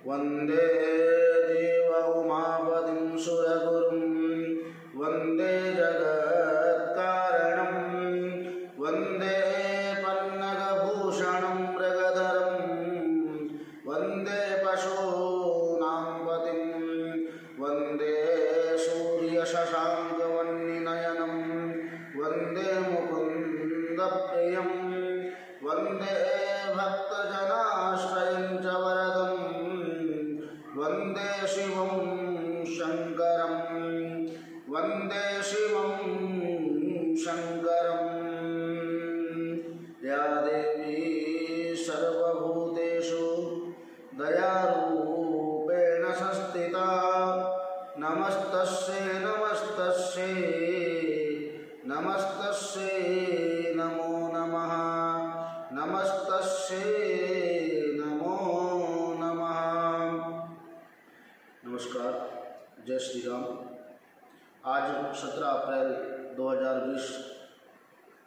वन्दे देव उमापतिं सुरगुरुं वन्दे जगत्कारणं वन्दे पन्नगभूषणं मृगधरं वन्दे पशूनां पतिं वन्दे सूर्यशशाङ्कवह्निनयनं वन्दे मुकुन्दप्रियं वन्दे भक्तजनाश्रयं च वरदं वन्दे शिवं शङ्करं वन्दे शिवं शङ्करं। या देवी सर्वभूतेषु दयारूपेण संस्थिता नमस्तस्यै नमस्तस्यै नमस्तस्यै नमो नमः नमस्तस्यै नमो नमः। नमस्कार, जय श्री राम। आज 17 अप्रैल 2020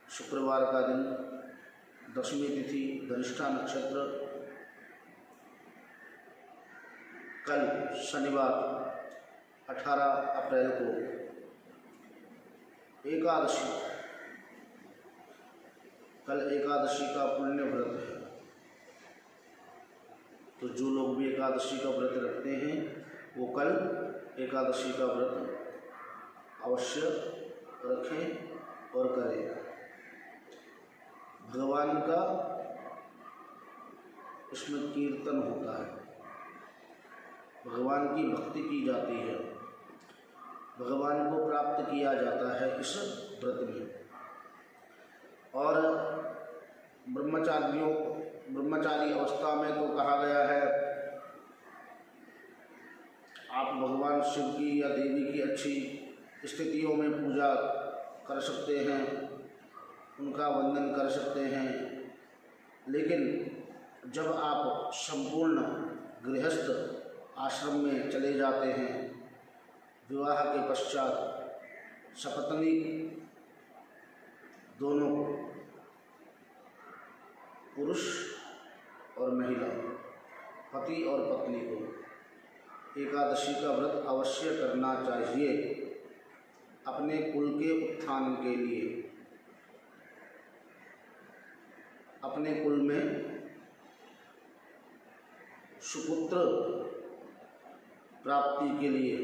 शुक्रवार का दिन, दशमी तिथि, धनिष्ठा नक्षत्र। कल शनिवार 18 अप्रैल को एकादशी, कल एकादशी का पुण्य व्रत है। तो जो लोग भी एकादशी का व्रत रखते हैं वो कल एकादशी का व्रत अवश्य रखें और करें। भगवान का इसमें कीर्तन होता है, भगवान की भक्ति की जाती है, भगवान को प्राप्त किया जाता है इस व्रत में। और ब्रह्मचारी अवस्था में तो कहा गया है आप भगवान शिव की या देवी की अच्छी स्थितियों में पूजा कर सकते हैं, उनका वंदन कर सकते हैं। लेकिन जब आप संपूर्ण गृहस्थ आश्रम में चले जाते हैं, विवाह के पश्चात सपत्नी दोनों को, पुरुष और महिला, पति और पत्नी को एकादशी का व्रत अवश्य करना चाहिए अपने कुल के उत्थान के लिए, अपने कुल में सुपुत्र प्राप्ति के लिए,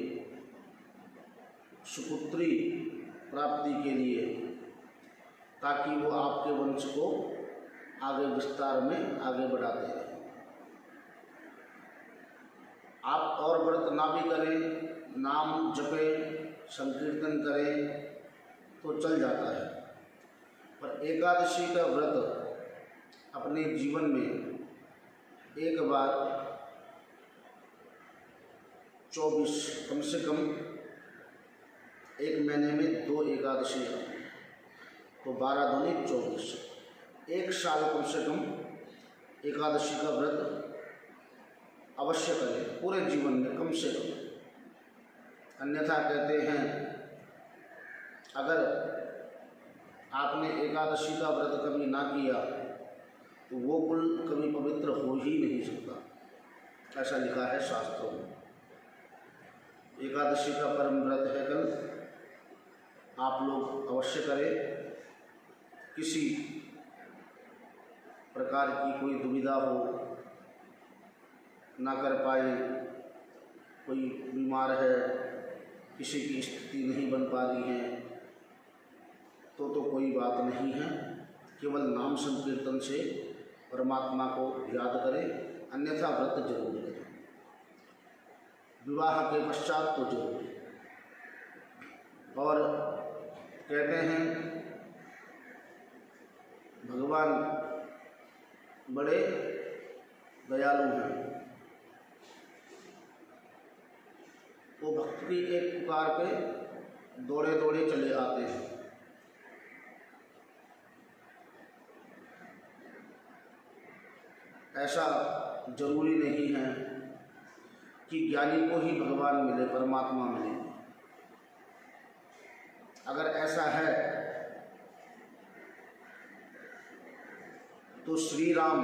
सुपुत्री प्राप्ति के लिए, ताकि वो आपके वंश को आगे विस्तार में आगे बढ़ाते हैं। आप और व्रत ना भी करें, नाम जपें, संकीर्तन करें तो चल जाता है, पर एकादशी का व्रत अपने जीवन में एक बार 24, कम से कम एक महीने में 2 एकादशी, तो 12 दूनी 24, एक साल कम से कम एकादशी का व्रत अवश्य करें पूरे जीवन में, कम से कम। अन्यथा कहते हैं अगर आपने एकादशी का व्रत कभी ना किया तो वो कुल कभी पवित्र हो ही नहीं सकता, ऐसा लिखा है शास्त्रों में। एकादशी का परम व्रत है कल, आप लोग अवश्य करें। किसी प्रकार की कोई दुविधा हो, ना कर पाए, कोई बीमार है, किसी की स्थिति नहीं बन पा रही है, तो कोई बात नहीं है। केवल नाम संकीर्तन से परमात्मा को याद करें, अन्यथा व्रत जरूर करें। विवाह के पश्चात तो जरूर। और कहते हैं भगवान बड़े दयालु हैं, वो भक्त की एक पुकार पे दौड़े दौड़े चले आते हैं। ऐसा जरूरी नहीं है कि ज्ञानी को ही भगवान मिले, परमात्मा मिले। अगर ऐसा है तो श्री राम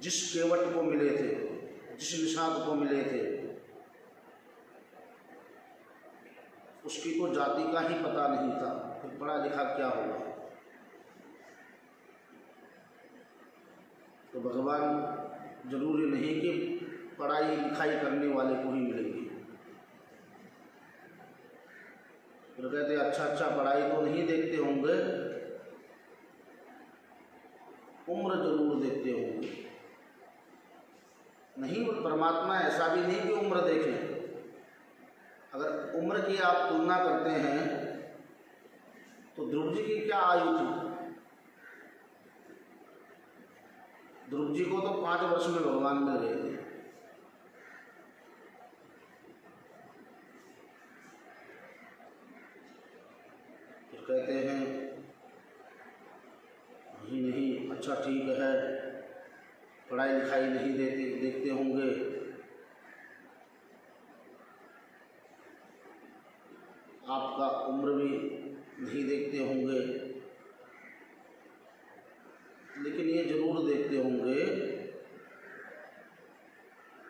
जिस केवट को मिले थे जिस निषाद को मिले थे उसकी तो जाति का ही पता नहीं था, फिर पढ़ा लिखा क्या होगा। तो भगवान जरूरी नहीं कि पढ़ाई लिखाई करने वाले को ही मिलेंगे। फिर कहते अच्छा पढ़ाई तो नहीं देखते होंगे, उम्र जरूर देखते होंगे। नहीं, परमात्मा ऐसा भी नहीं कि उम्र देखें। अगर उम्र की आप तुलना करते हैं तो ध्रुव जी की क्या आयु थी? ध्रुव जी को तो 5 वर्ष में भगवान मिल गए थे। फिर कहते हैं नहीं, अच्छा ठीक है, पढ़ाई लिखाई नहीं देखते होंगे, आपका उम्र भी नहीं देखते होंगे, लेकिन ये जरूर देखते होंगे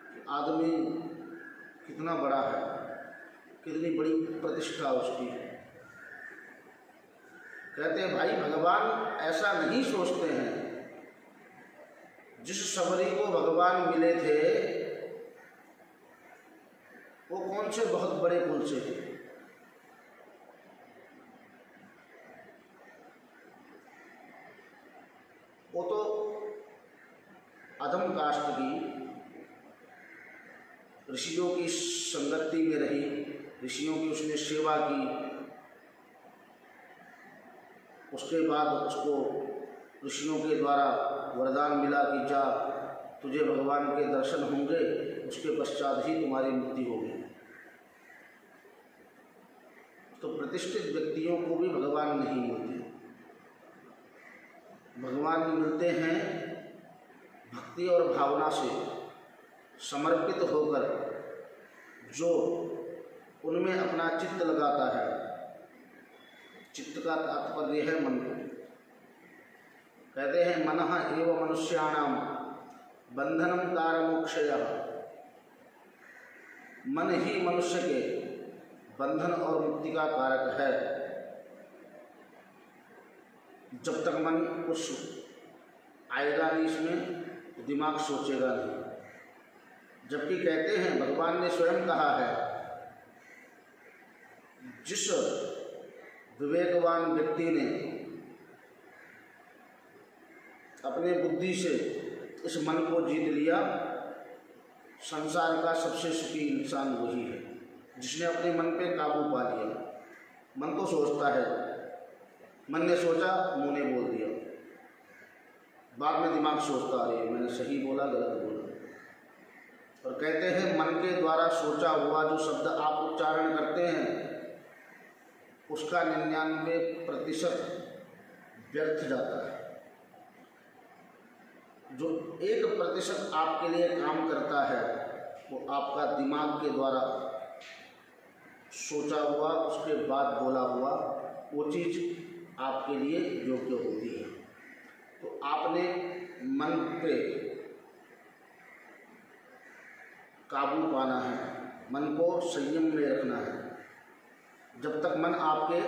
कि आदमी कितना बड़ा है, कितनी बड़ी प्रतिष्ठा उसकी। कहते हैं भाई भगवान ऐसा नहीं सोचते हैं। जिस सबरी को भगवान मिले थे वो कौन से बहुत बड़े कुल से थे। वो तो अधम कास्ट की, ऋषियों की संगति में रही, ऋषियों की उसने सेवा की, उसके बाद उसको ऋषियों के द्वारा वरदान मिला कि जा तुझे भगवान के दर्शन होंगे, उसके पश्चात ही तुम्हारी मृत्यु होगी। तो प्रतिष्ठित व्यक्तियों को भी भगवान नहीं मिलते। भगवान मिलते हैं भक्ति और भावना से समर्पित होकर, जो उनमें अपना चित्त लगाता है। चित्त का तात्पर्य है मन को। कहते हैं मनः एव मनुष्याणाम बंधनम कारमोक्षयः। मन ही मनुष्य के बंधन और मुक्ति का कारक है। जब तक मन कुछ आएगा नहीं इसमें, दिमाग सोचेगा नहीं। जबकि कहते हैं भगवान ने स्वयं कहा है, जिस विवेकवान व्यक्ति ने अपने बुद्धि से इस मन को जीत लिया, संसार का सबसे सुखी इंसान वही है जिसने अपने मन पे काबू पा लिया। मन तो सोचता है, मन ने सोचा, मुंह ने बोल दिया, बाद में दिमाग सोचता है मैंने सही बोला गलत बोला। और कहते हैं मन के द्वारा सोचा हुआ जो शब्द आप उच्चारण करते हैं उसका 99% व्यर्थ जाता है। जो 1% आपके लिए काम करता है वो आपका दिमाग के द्वारा सोचा हुआ, उसके बाद बोला हुआ वो चीज़ आपके लिए योग्य होती है। तो आपने मन पे काबू पाना है, मन को संयम में रखना है। जब तक मन आपके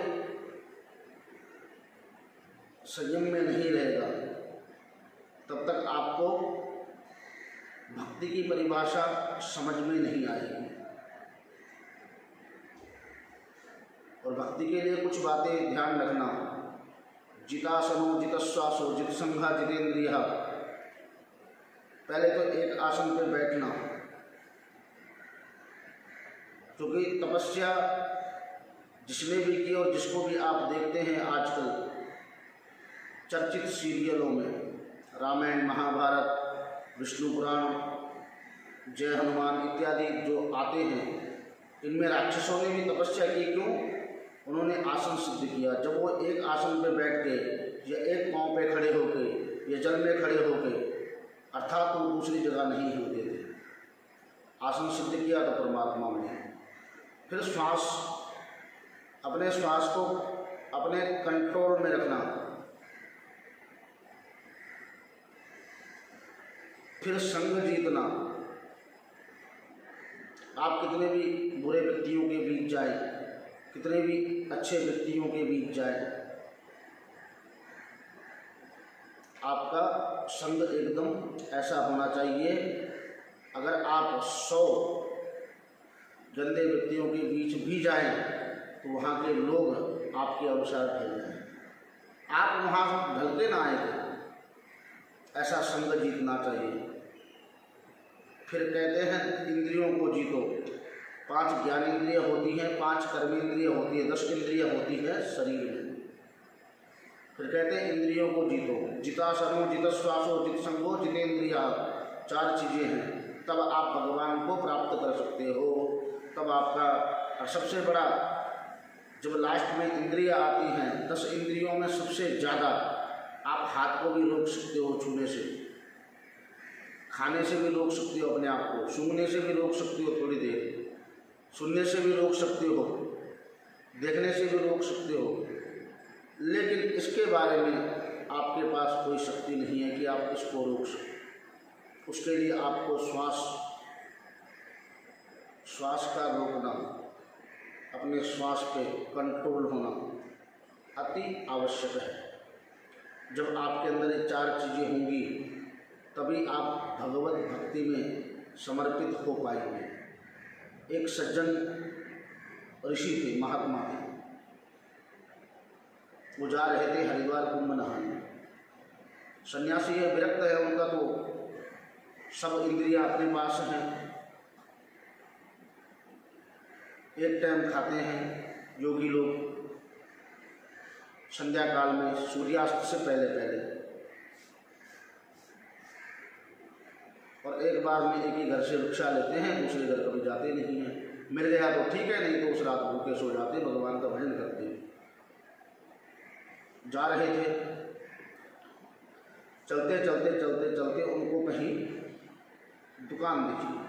संयम में नहीं रहेगा तब तक आपको भक्ति की परिभाषा समझ में नहीं आएगी। और भक्ति के लिए कुछ बातें ध्यान रखना। जितासनो जितश्वासो जितसंघा जितेंद्रिया। पहले तो एक आसन पर बैठना, क्योंकि तपस्या जिसने भी की और जिसको भी आप देखते हैं आजकल चर्चित सीरियलों में, रामायण, महाभारत, विष्णु पुराण, जय हनुमान इत्यादि जो आते हैं, इनमें राक्षसों ने भी तपस्या की। क्यों? उन्होंने आसन सिद्ध किया। जब वो एक आसन पर बैठ के या एक पांव पे खड़े होके या जल में खड़े होके, अर्थात वो दूसरी जगह नहीं होते थे, आसन सिद्ध किया तो परमात्मा ने। फिर श्वास, अपने श्वास को अपने कंट्रोल में रखना। फिर संग जीतना, आप कितने भी बुरे व्यक्तियों के बीच जाए, कितने भी अच्छे व्यक्तियों के बीच जाए, आपका संग एकदम ऐसा होना चाहिए। अगर आप 100 गंदे व्यक्तियों के बीच भी जाएं तो वहाँ के लोग आपके अनुसार ढल जाएं, आप वहाँ ढलते ना आएंगे। ऐसा संग जीतना चाहिए। फिर कहते हैं इंद्रियों को जीतो। 5 ज्ञानेंद्रिय होती हैं, 5 कर्मेंद्रिय होती है, 10 इंद्रिय होती है शरीर में। फिर कहते हैं इंद्रियों को जीतो। जिता शर्मो, जित श्वासो, जित संगो, जितेंद्रिया, 4 चीज़ें हैं। तब आप भगवान को प्राप्त कर सकते हो। तब आपका सबसे बड़ा, जब लास्ट में इंद्रिया आती हैं, 10 इंद्रियों में सबसे ज़्यादा आप हाथ को भी रोक सकते हो छूने से, खाने से भी रोक सकते हो अपने आप को, सूंघने से भी रोक सकते हो थोड़ी देर, सुनने से भी रोक सकते हो, देखने से भी रोक सकते हो। लेकिन इसके बारे में आपके पास कोई शक्ति नहीं है कि आप इसको रोक सकें। उसके लिए आपको श्वास का रोकना, अपने श्वास पे कंट्रोल होना अति आवश्यक है। जब आपके अंदर ये 4 चीज़ें होंगी तभी आप भगवत भक्ति में समर्पित हो पाएंगे। एक सज्जन ऋषि थे, महात्मा थे, वो जा रहे थे हरिद्वार कुंभ नहाने। सन्यासी है, विरक्त है, उनका तो सब इंद्रियां अपने पास हैं। एक टाइम खाते हैं योगी लोग संध्या काल में, सूर्यास्त से पहले पहले, और एक बार में एक ही घर से रिक्शा लेते हैं, दूसरे घर कभी जाते नहीं हैं। मिल गया तो ठीक है, नहीं तो उस रात भूखे सो जाते, भगवान का भजन करते। जा रहे थे, चलते चलते चलते चलते उनको कहीं दुकान दिखी।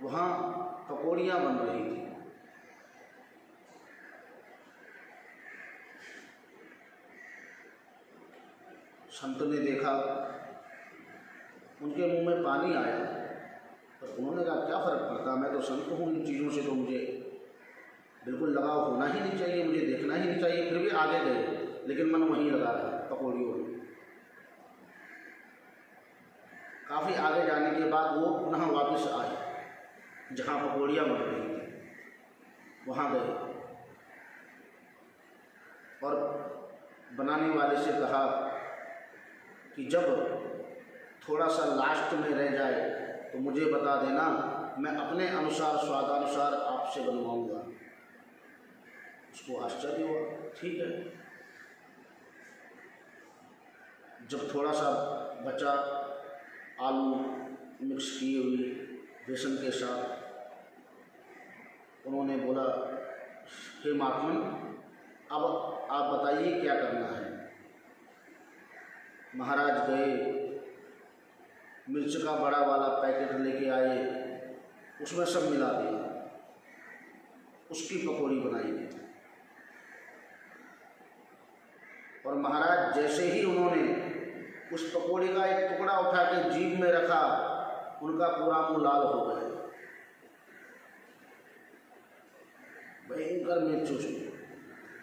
वहाँ पकौड़ियाँ बन रही थी। संत ने देखा, उनके मुंह में पानी आया, पर उन्होंने कहा क्या फ़र्क पड़ता, मैं तो संत हूँ, इन चीज़ों से तो मुझे बिल्कुल लगाव होना ही नहीं चाहिए, मुझे देखना ही नहीं चाहिए। फिर भी आगे गए, लेकिन मन वहीं लगा रहा पकौड़ियों में। काफ़ी आगे जाने के बाद वो पुनः वापस आए जहाँ पकौड़ियाँ बन रही थी, वहाँ गए और बनाने वाले से कहा कि जब थोड़ा सा लास्ट में रह जाए तो मुझे बता देना, मैं अपने अनुसार स्वादानुसार आपसे बनवाऊंगा। उसको आश्चर्य हुआ, ठीक है। जब थोड़ा सा बचा, आलू मिक्स किए हुए बेसन के साथ, उन्होंने बोला हे महात्मन, अब आप बताइए क्या करना है। महाराज गए, मिर्च का बड़ा वाला पैकेट लेके आए, उसमें सब मिला दिया, उसकी पकौड़ी बनाई गई। और महाराज जैसे ही उन्होंने उस पकौड़ी का एक टुकड़ा उठा के जीभ में रखा, उनका पूरा मुंह लाल हो गया, भयंकर मिर्च,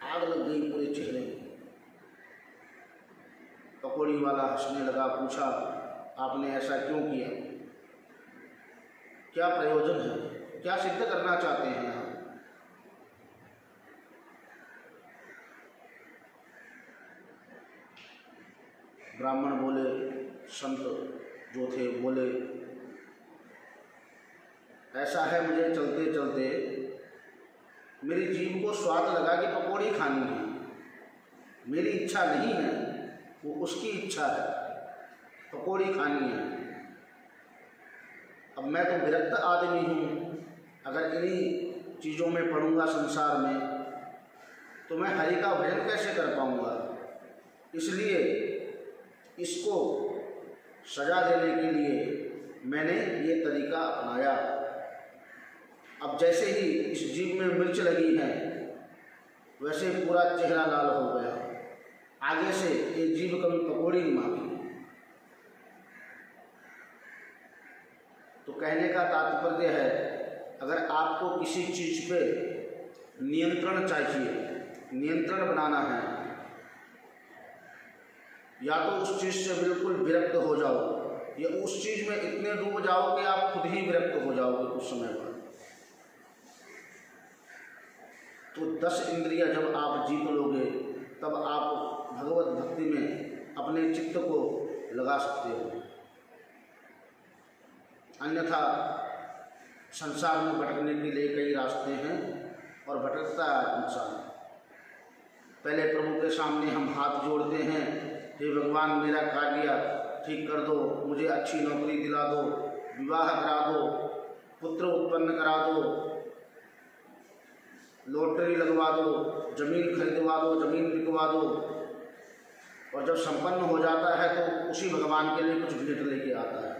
आग लग गई पूरे चेहरे में। पकौड़ी वाला हंसने लगा, पूछा आपने ऐसा क्यों किया, क्या प्रयोजन है, क्या सिद्ध करना चाहते हैं आप? ब्राह्मण बोले, संत जो थे बोले, ऐसा है मुझे चलते चलते मेरी जीभ को स्वाद लगा कि पकौड़ी खानी है, मेरी इच्छा नहीं है, वो उसकी इच्छा है, पकौड़ी खानी है। अब मैं तो विरक्त आदमी हूँ, अगर इन्हीं चीज़ों में पड़ूंगा संसार में तो मैं हरि का भजन कैसे कर पाऊँगा। इसलिए इसको सजा देने के लिए मैंने ये तरीका अपनाया। अब जैसे ही इस जीभ में मिर्च लगी है, वैसे पूरा चेहरा लाल हो गया, आगे से ये जीभ कभी पकौड़ी नहीं मांगी। कहने का तात्पर्य है, अगर आपको किसी चीज़ पे नियंत्रण चाहिए, नियंत्रण बनाना है, या तो उस चीज़ से बिल्कुल विरक्त हो जाओ, या उस चीज़ में इतने डूब जाओ कि आप खुद ही विरक्त हो जाओगे कुछ समय बाद। तो 10 इंद्रियां जब आप जीत लोगे तब आप भगवत भक्ति में अपने चित्त को लगा सकते हो। अन्यथा संसार में भटकने के लिए कई रास्ते हैं और भटकता है इंसान। पहले प्रभु के सामने हम हाथ जोड़ते हैं, हे भगवान मेरा कार्य ठीक कर दो, मुझे अच्छी नौकरी दिला दो, विवाह करा दो, पुत्र उत्पन्न करा दो, लॉटरी लगवा दो, जमीन खरीदवा दो, जमीन बिकवा दो। और जब संपन्न हो जाता है तो उसी भगवान के लिए कुछ भेंट लेके आता है।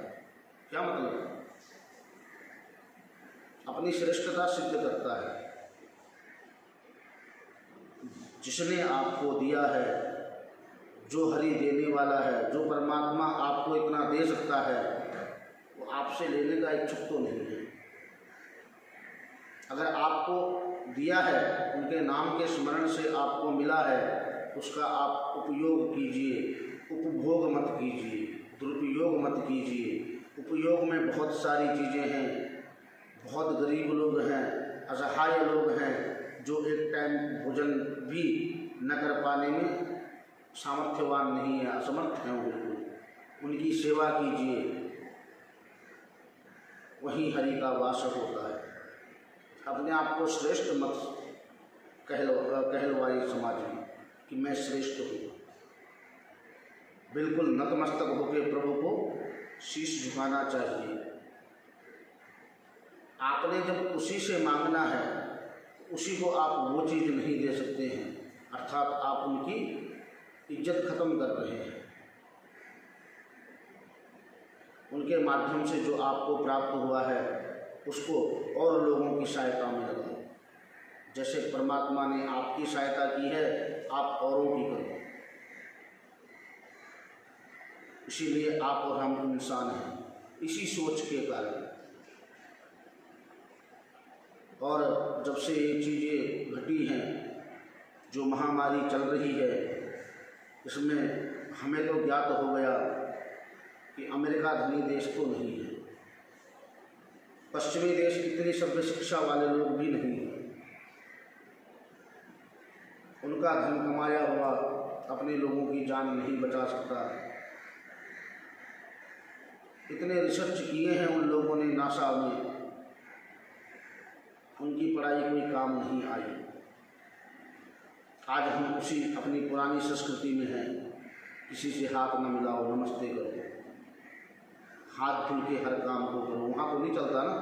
क्या मतलब? अपनी श्रेष्ठता सिद्ध करता है। जिसने आपको दिया है, जो हरि देने वाला है, जो परमात्मा आपको इतना दे सकता है, वो आपसे लेने का इच्छुक तो नहीं है। अगर आपको दिया है, उनके नाम के स्मरण से आपको मिला है, उसका आप उपयोग कीजिए, उपभोग मत कीजिए, दुरुपयोग मत कीजिए। उपयोग में बहुत सारी चीज़ें हैं। बहुत गरीब लोग हैं, असहाय लोग हैं, जो एक टाइम भोजन भी न कर पाने में सामर्थ्यवान नहीं है, असमर्थ हैं बिल्कुल। उनकी सेवा कीजिए, वहीं हरि का वास होता है। अपने आप को श्रेष्ठ मत कहलवाई समाज में कि मैं श्रेष्ठ हूँ। बिल्कुल नतमस्तक होकर प्रभु को शीश झुकाना चाहिए। आपने जब उसी से मांगना है, उसी को आप वो चीज़ नहीं दे सकते हैं, अर्थात आप उनकी इज्जत खत्म कर रहे हैं। उनके माध्यम से जो आपको प्राप्त हुआ है उसको और लोगों की सहायता में लगाओ। जैसे परमात्मा ने आपकी सहायता की है, आप औरों की करो। इसीलिए आप और हम इंसान हैं, इसी सोच के कारण। और जब से ये चीज़ें घटी हैं, जो महामारी चल रही है, इसमें हमें तो ज्ञात हो गया कि अमेरिका धनी देश तो नहीं है, पश्चिमी देश इतनी सभ्य शिक्षा वाले लोग भी नहीं हैं। उनका धन कमाया हुआ अपने लोगों की जान नहीं बचा सकता। इतने रिसर्च किए हैं उन लोगों ने नासा में, उनकी पढ़ाई कोई काम नहीं आई। आज हम उसी अपनी पुरानी संस्कृति में हैं, किसी से हाथ न मिलाओ, नमस्ते करो, हाथ धुल के हर काम को करो। वहाँ तो नहीं चलता ना,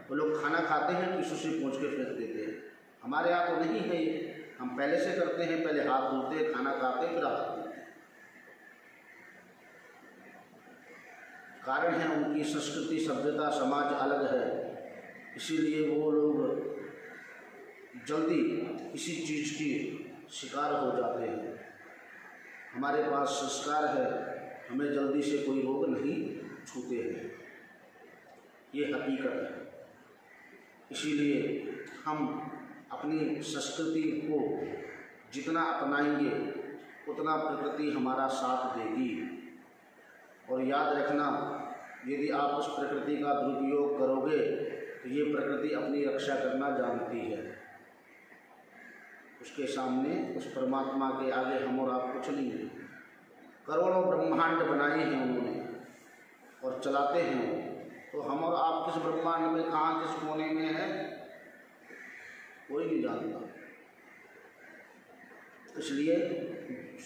वो लोग खाना खाते हैं टिश्यू से पोंछ के फेंक देते हैं। हमारे यहाँ तो नहीं है ये, हम पहले से करते हैं, पहले हाथ धुलते हैं, खाना खाते हैं, फिर हाथ धुलते हैं। कारण है उनकी संस्कृति, सभ्यता, समाज अलग है, इसीलिए वो लोग जल्दी किसी चीज़ की शिकार हो जाते हैं। हमारे पास संस्कार है, हमें जल्दी से कोई रोग नहीं छूते हैं, ये हकीकत है। इसीलिए हम अपनी संस्कृति को जितना अपनाएंगे उतना प्रकृति हमारा साथ देगी। और याद रखना, यदि आप उस प्रकृति का दुरुपयोग करोगे तो ये प्रकृति अपनी रक्षा करना जानती है। उसके सामने, उस परमात्मा के आगे हम और आप कुछ नहीं है। करोड़ों ब्रह्मांड बनाए हैं उन्होंने और चलाते हैं, तो हम और आप किस ब्रह्मांड में कहाँ किस कोने में है कोई नहीं जानता। इसलिए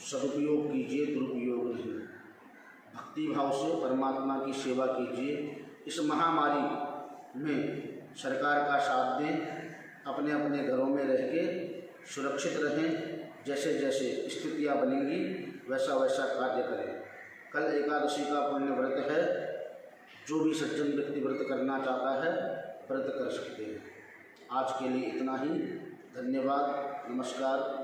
सदुपयोग कीजिए, दुरुपयोग नहीं। भक्ति भाव से परमात्मा की सेवा कीजिए। इस महामारी में सरकार का साथ दें, अपने अपने घरों में रह के सुरक्षित रहें। जैसे जैसे स्थितियाँ बनेंगी वैसा वैसा कार्य करें। कल एकादशी का पुण्य व्रत है, जो भी सज्जन व्यक्ति व्रत करना चाहता है व्रत कर सकते हैं। आज के लिए इतना ही। धन्यवाद, नमस्कार।